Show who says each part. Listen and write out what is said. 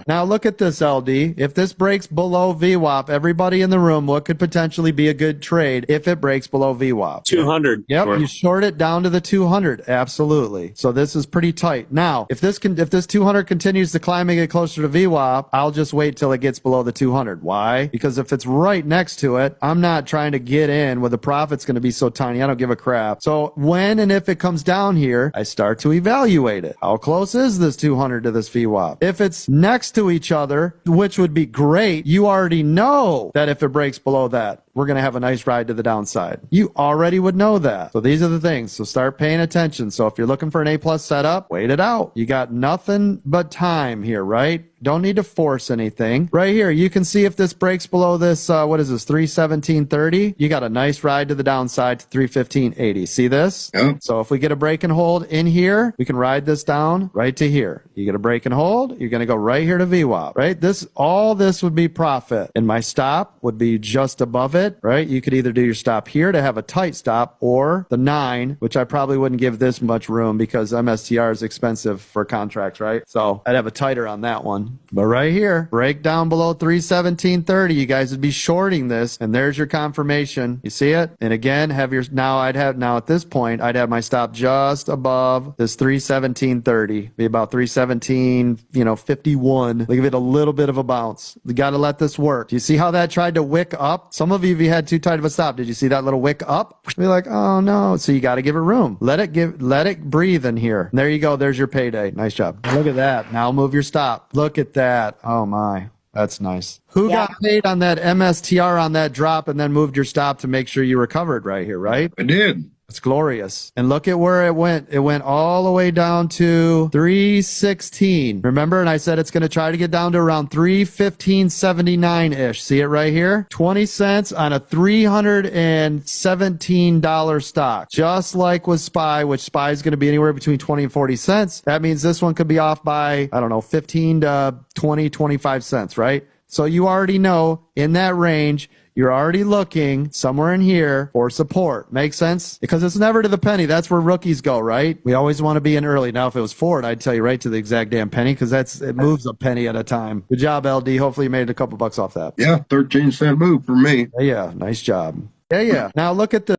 Speaker 1: Now look at this, LD. If this breaks below VWAP, everybody in the room, what could potentially be a good trade if it breaks below VWAP?
Speaker 2: 200.
Speaker 1: Yep,
Speaker 2: Sure.
Speaker 1: you short it down to the 200. Absolutely. So this is pretty tight. Now, if this 200 continues to climb and get closer to VWAP, I'll just wait till it gets below the 200. Why? Because if it's right next to it, I'm not trying to get in where the profit's going to be so tiny. I don't give a crap. So when and if it comes down here, I start to evaluate it. How close is this 200 to this VWAP? If it's next to each other, which would be great, you already know that if it breaks below that, we're going to have a nice ride to the downside. You already would know that. So these are the things. So start paying attention. So if you're looking for an A+ setup, wait it out. You got nothing but time here, right? Don't need to force anything. Right here, you can see if this breaks below this, what is this, 317.30? You got a nice ride to the downside to 315.80. See this?
Speaker 3: Yeah.
Speaker 1: So if we get a break and hold in here, we can ride this down right to here. You get a break and hold, you're going to go right here to VWAP, right? All this would be profit. And my stop would be just above it, right? You could either do your stop here to have a tight stop or the 9, which I probably wouldn't give this much room because MSTR is expensive for contracts, right? So I'd have a tighter on that one. But right here, break down below 317.30, you guys would be shorting this, and there's your confirmation. You see it? And again, now at this point, I'd have my stop just above this 317.30, be about 317, 51. Give it a little bit of a bounce. You got to let this work. Do you see how that tried to wick up? Some of you had too tight of a stop. Did you see that little wick up? Be like, oh no. So you got to give it room. Let it breathe in here. And there you go. There's your payday. Nice job. Look at that. Now move your stop. Look at that. Oh my. That's nice. Who got paid on that MSTR on that drop and then moved your stop to make sure you recovered right here, right?
Speaker 3: I did.
Speaker 1: It's glorious. And look at where it went. It went all the way down to 316. Remember? And I said it's going to try to get down to around 315.79-ish. See it right here? 20 cents on a $317 stock. Just like with SPY, which SPY is going to be anywhere between 20 and 40 cents. That means this one could be off by, I don't know, 15 to 20, 25 cents, right? So you already know in that range, you're already looking somewhere in here for support. Makes sense? Because it's never to the penny. That's where rookies go, right? We always want to be in early. Now, if it was Ford, I'd tell you right to the exact damn penny because it moves a penny at a time. Good job, LD. Hopefully you made a couple bucks off that.
Speaker 3: Yeah, 13-cent move for me.
Speaker 1: Yeah, nice job. Yeah. Now look at the